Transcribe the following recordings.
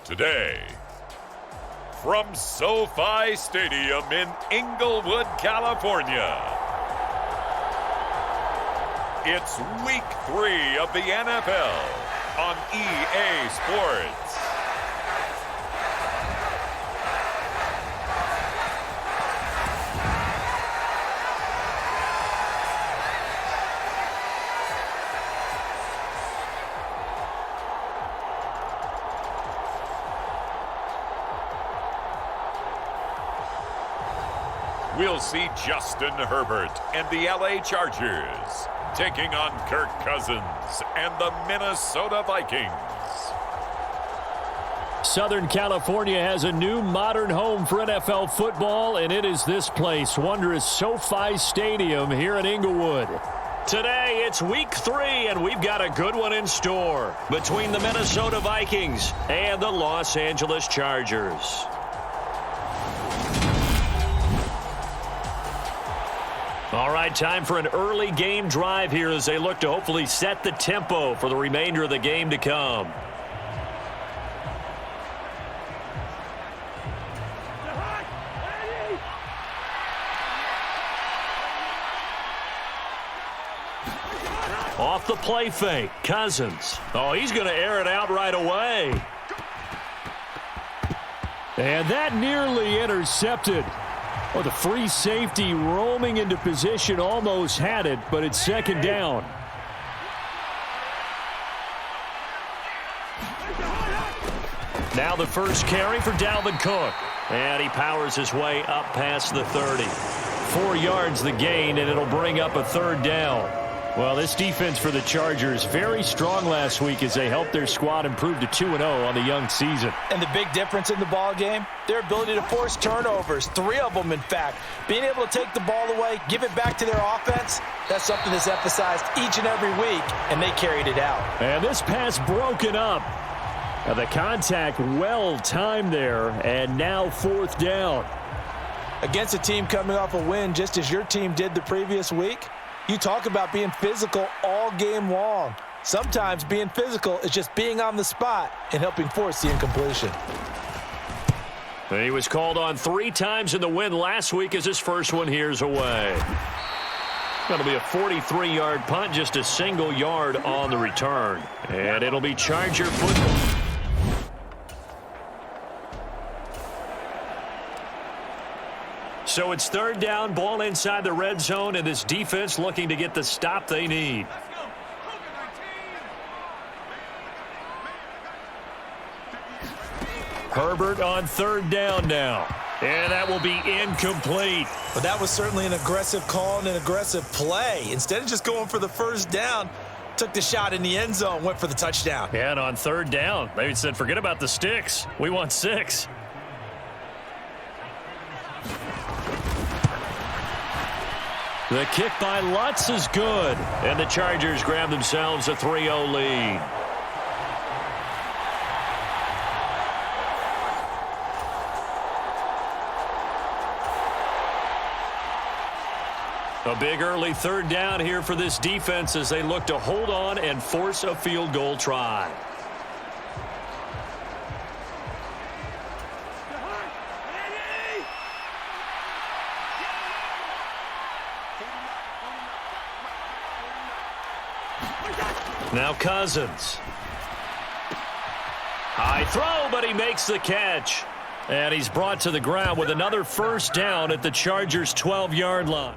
Today, from SoFi Stadium in Inglewood, California, it's Week 3 of the NFL on EA Sports. We'll see Justin Herbert and the LA Chargers taking on Kirk Cousins and the Minnesota Vikings. Southern California has a new modern home for NFL football, and it is this place, wondrous SoFi Stadium here in Inglewood. Today, it's Week 3, and we've got a good one in store between the Minnesota Vikings and the Los Angeles Chargers. All right, time for an early game drive here as they look to hopefully set the tempo for the remainder of the game to come. Off the play fake, Cousins. Oh, he's going to air it out right away. And that nearly intercepted. Oh, the free safety roaming into position almost had it, but it's second down. Now the first carry for Dalvin Cook. And he powers his way up past the 30. 4 yards the gain, and it'll bring up a third down. Well, this defense for the Chargers, very strong last week as they helped their squad improve to 2-0 on the young season. And the big difference in the ball game, their ability to force turnovers, 3 of them in fact. Being able to take the ball away, give it back to their offense, that's something that's emphasized each and every week, and they carried it out. And this pass broken up. The contact well timed there, and now fourth down. Against a team coming off a win just as your team did the previous week, you talk about being physical all game long. Sometimes being physical is just being on the spot and helping force the incompletion. He was called on 3 times in the win last week as his first one here's away. That'll be a 43-yard punt, just a single yard on the return. And it'll be Charger football. So it's third down, ball inside the red zone, and this defense looking to get the stop they need. Herbert on third down now. And that will be incomplete. But that was certainly an aggressive call and an aggressive play. Instead of just going for the first down, took the shot in the end zone, went for the touchdown. Yeah, and on third down, they said, forget about the sticks. We want 6. The kick by Lutz is good. And the Chargers grab themselves a 3-0 lead. A big early third down here for this defense as they look to hold on and force a field goal try. Now Cousins. High throw, but he makes the catch. And he's brought to the ground with another first down at the Chargers' 12-yard line.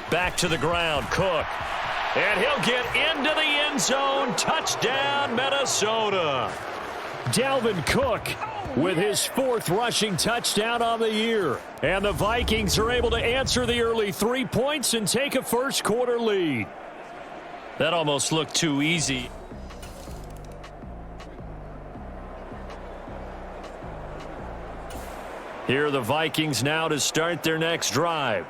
Back to the ground, Cook. And he'll get into the end zone. Touchdown, Minnesota. Dalvin Cook with his 4th rushing touchdown on the year. And the Vikings are able to answer the early 3 points and take a first-quarter lead. That almost looked too easy. Here are the Vikings now to start their next drive.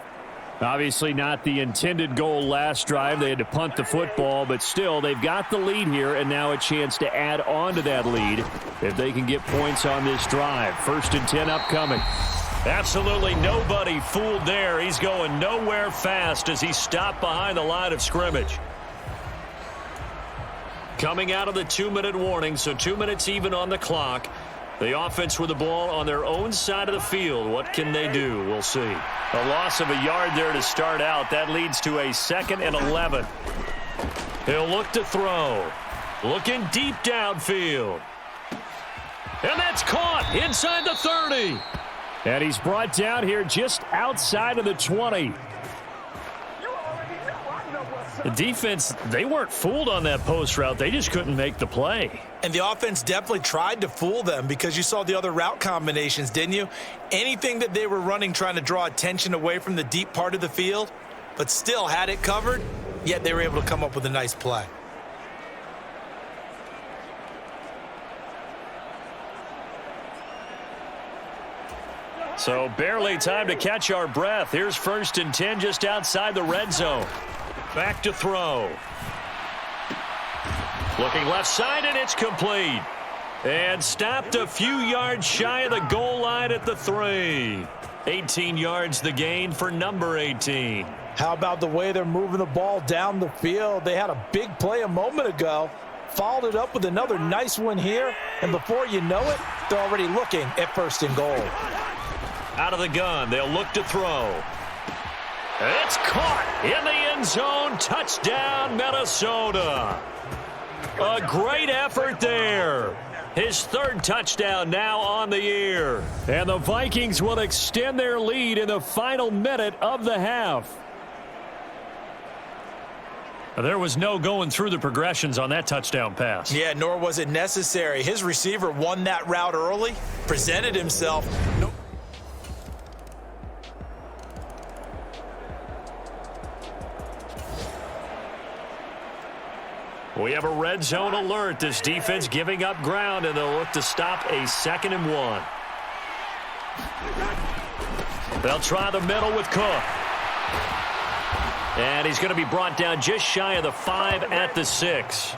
Obviously not the intended goal last drive. They had to punt the football, but still they've got the lead here and now a chance to add on to that lead if they can get points on this drive. 1st and 10 upcoming. Absolutely nobody fooled there. He's going nowhere fast as he stopped behind the line of scrimmage. Coming out of the 2-minute warning, so 2 minutes even on the clock. The offense with the ball on their own side of the field. What can they do? We'll see. A loss of a yard there to start out. That leads to a 2nd and 11. He'll look to throw. Looking deep downfield. And that's caught inside the 30. And he's brought down here just outside of the 20. The defense, they weren't fooled on that post route. They just couldn't make the play. And the offense definitely tried to fool them because you saw the other route combinations, didn't you? Anything that they were running trying to draw attention away from the deep part of the field, but still had it covered, yet they were able to come up with a nice play. So barely time to catch our breath. Here's 1st and 10 just outside the red zone. Back to throw. Looking left side, and it's complete. And stopped a few yards shy of the goal line at the 3. 18 yards the gain for number 18. How about the way they're moving the ball down the field? They had a big play a moment ago. Followed it up with another nice one here. And before you know it, they're already looking at 1st and goal. Out of the gun, they'll look to throw. It's caught in the end zone. Touchdown, Minnesota. A great effort there. His 3rd touchdown now on the year. And the Vikings will extend their lead in the final minute of the half. There was no going through the progressions on that touchdown pass. Yeah, nor was it necessary. His receiver won that route early, presented himself. We have a red zone alert. This defense giving up ground, and they'll look to stop a 2nd and 1. They'll try the middle with Cook. And he's going to be brought down just shy of the 5 at the 6.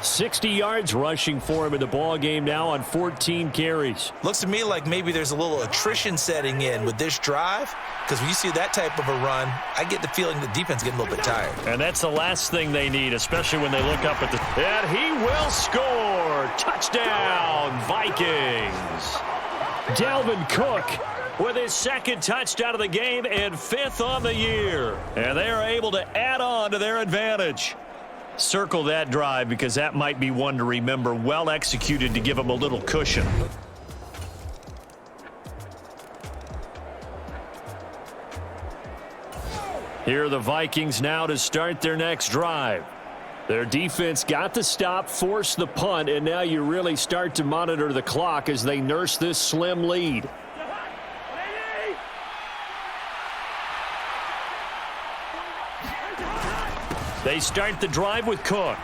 60 yards rushing for him in the ball game now on 14 carries. Looks to me like maybe there's a little attrition setting in with this drive, because when you see that type of a run, I get the feeling the defense getting a little bit tired. And that's the last thing they need, especially when they look up at the... And he will score! Touchdown, Vikings! Dalvin Cook with his 2nd touchdown of the game and 5th on the year. And they are able to add on to their advantage. Circle that drive because that might be one to remember. Well executed to give them a little cushion. Here are the Vikings now to start their next drive. Their defense got the stop, forced the punt, and now you really start to monitor the clock as they nurse this slim lead. They start the drive with Cook.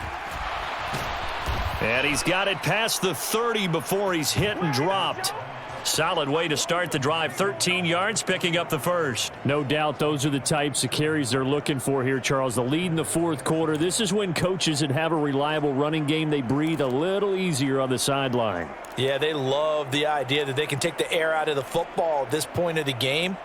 And he's got it past the 30 before he's hit and dropped. Solid way to start the drive. 13 yards, picking up the 1st. No doubt those are the types of carries they're looking for here, Charles. The lead in the 4th quarter. This is when coaches that have a reliable running game, they breathe a little easier on the sideline. Yeah, they love the idea that they can take the air out of the football at this point of the game.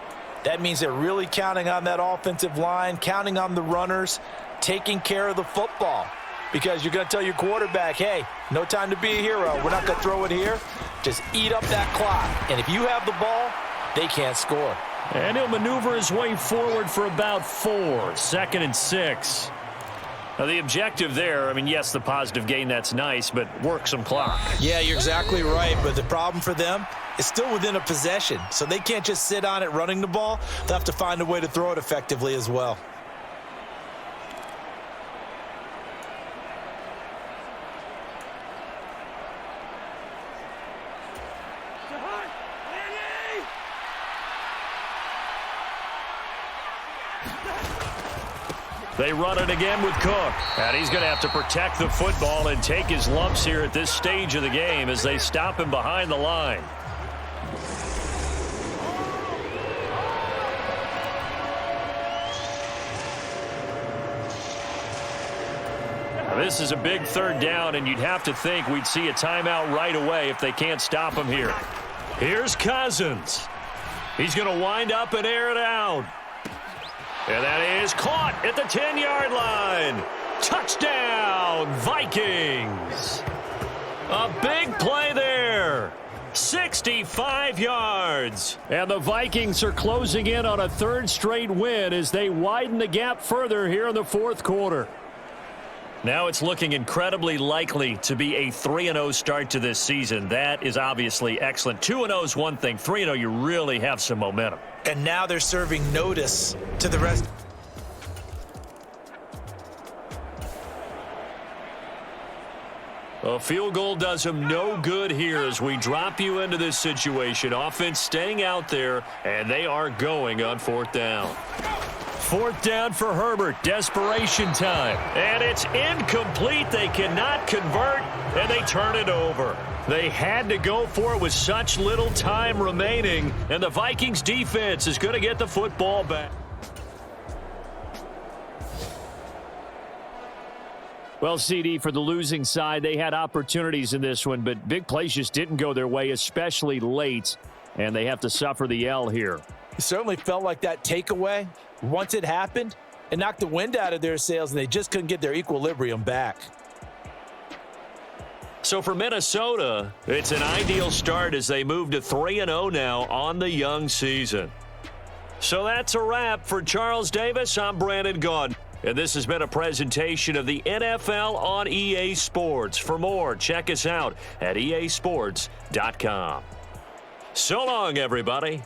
That means they're really counting on that offensive line, counting on the runners, taking care of the football. Because you're going to tell your quarterback, hey, no time to be a hero. We're not going to throw it here. Just eat up that clock. And if you have the ball, they can't score. And he'll maneuver his way forward for about 4. 2nd and 6. Now, the objective there, I mean, yes, the positive gain, that's nice, but work some clock. Yeah, you're exactly right. But the problem for them is still within a possession. So they can't just sit on it running the ball. They'll have to find a way to throw it effectively as well. They run it again with Cook. And he's going to have to protect the football and take his lumps here at this stage of the game as they stop him behind the line. This is a big third down, and you'd have to think we'd see a timeout right away if they can't stop him here. Here's Cousins. He's going to wind up and air it out. And that is caught at the 10-yard line. Touchdown, Vikings. A big play there. 65 yards. And the Vikings are closing in on a third straight win as they widen the gap further here in the fourth quarter. Now it's looking incredibly likely to be a 3-0 start to this season. That is obviously excellent. 2-0 is one thing. 3-0, you really have some momentum. And now they're serving notice to the rest. A field goal does them no good here as we drop you into this situation. Offense staying out there, and they are going on fourth down. Fourth down for Herbert. Desperation time. And it's incomplete. They cannot convert, and they turn it over. They had to go for it with such little time remaining, and the Vikings defense is going to get the football back. Well, CD, for the losing side, they had opportunities in this one, but big plays just didn't go their way, especially late, and they have to suffer the L here. It certainly felt like that takeaway, once it happened, it knocked the wind out of their sails, and they just couldn't get their equilibrium back. So for Minnesota, it's an ideal start as they move to 3-0 now on the young season. So that's a wrap for Charles Davis. I'm Brandon Gaudin. And this has been a presentation of the NFL on EA Sports. For more, check us out at easports.com. So long, everybody.